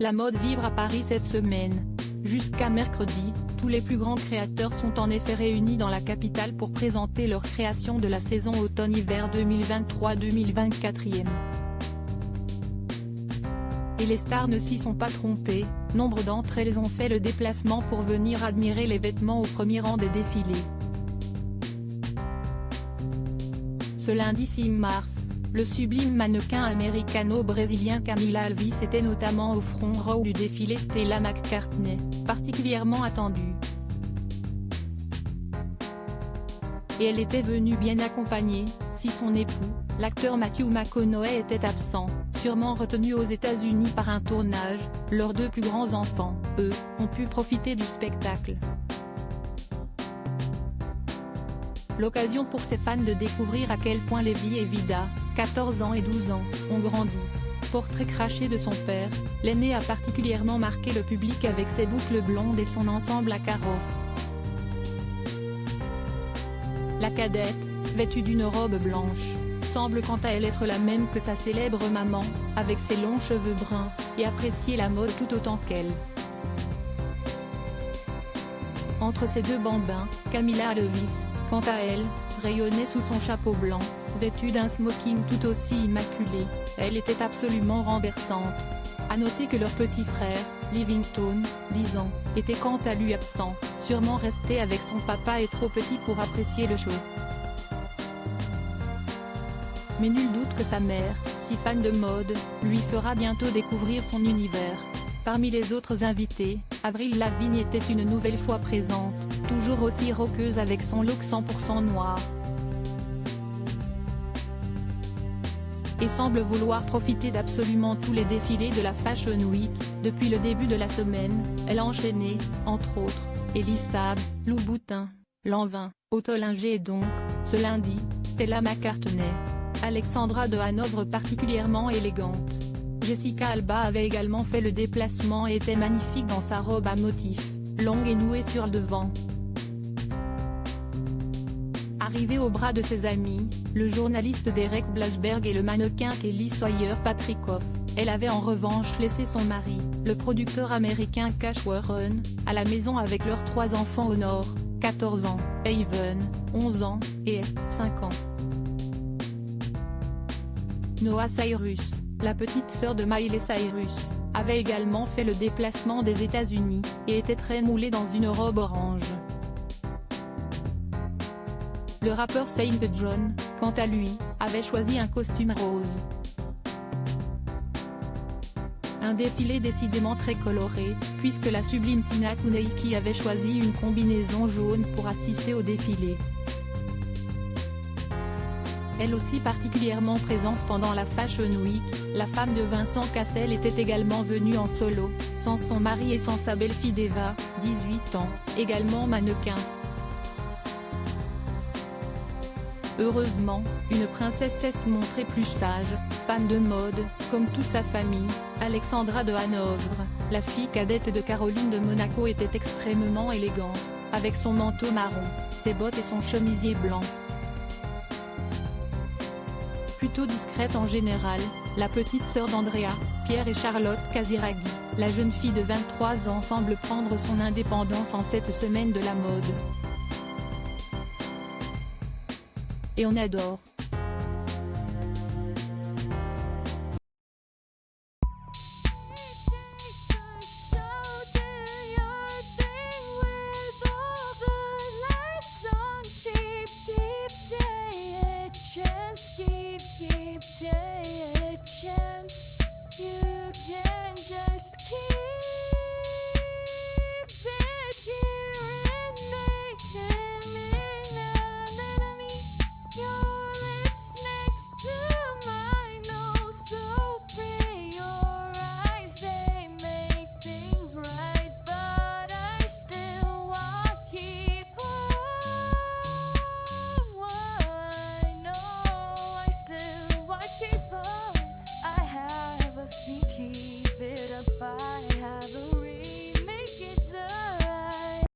La mode vibre à Paris cette semaine. Jusqu'à mercredi, tous les plus grands créateurs sont en effet réunis dans la capitale pour présenter leurs créations de la saison automne-hiver 2023-2024. Et les stars ne s'y sont pas trompées, nombre d'entre elles ont fait le déplacement pour venir admirer les vêtements au premier rang des défilés. Ce lundi 6 mars, le sublime mannequin américano-brésilien Camila Alves était notamment au front row du défilé Stella McCartney, particulièrement attendue. Et elle était venue bien accompagnée, si son époux, l'acteur Matthew McConaughey était absent, sûrement retenu aux États-Unis par un tournage. Leurs deux plus grands enfants, eux, ont pu profiter du spectacle. L'occasion pour ses fans de découvrir à quel point Levi et Vida, 14 ans et 12 ans, ont grandi. Portrait craché de son père, l'aîné a particulièrement marqué le public avec ses boucles blondes et son ensemble à carreaux. La cadette, vêtue d'une robe blanche, semble quant à elle être la même que sa célèbre maman, avec ses longs cheveux bruns, et apprécier la mode tout autant qu'elle. Entre ces deux bambins, Camila Alves, quant à elle, rayonnait sous son chapeau blanc, vêtue d'un smoking tout aussi immaculé. Elle était absolument renversante. À noter que leur petit frère, Livingstone, 10 ans, était quant à lui absent, sûrement resté avec son papa et trop petit pour apprécier le show. Mais nul doute que sa mère, si fan de mode, lui fera bientôt découvrir son univers. Parmi les autres invités, Avril Lavigne était une nouvelle fois présente, toujours aussi rockeuse avec son look 100% noir. Et semble vouloir profiter d'absolument tous les défilés de la Fashion Week. Depuis le début de la semaine, elle a enchaîné, entre autres, Elie Saab, Louboutin, Lanvin, Ottolinger et donc, ce lundi, Stella McCartney. Alexandra de Hanovre particulièrement élégante. Jessica Alba avait également fait le déplacement et était magnifique dans sa robe à motifs, longue et nouée sur le devant. Arrivée au bras de ses amis, le journaliste Derek Blasberg et le mannequin Kelly Sawyer Patrickoff, elle avait en revanche laissé son mari, le producteur américain Cash Warren, à la maison avec leurs 3 enfants au nord, 14 ans, Haven, 11 ans, et 5 ans. Noah Cyrus, la petite sœur de Miley Cyrus, avait également fait le déplacement des États-Unis, et était très moulée dans une robe orange. Le rappeur Saint John, quant à lui, avait choisi un costume rose. Un défilé décidément très coloré, puisque la sublime Tina Koneiki avait choisi une combinaison jaune pour assister au défilé. Elle aussi particulièrement présente pendant la Fashion Week, la femme de Vincent Cassel était également venue en solo, sans son mari et sans sa belle-fille Eva, 18 ans, également mannequin. Heureusement, une princesse s'est montrée plus sage, fan de mode, comme toute sa famille. Alexandra de Hanovre, la fille cadette de Caroline de Monaco était extrêmement élégante, avec son manteau marron, ses bottes et son chemisier blanc. Plutôt discrète en général, la petite sœur d'Andrea, Pierre et Charlotte Casiraghi, la jeune fille de 23 ans semble prendre son indépendance en cette semaine de la mode. Et on adore.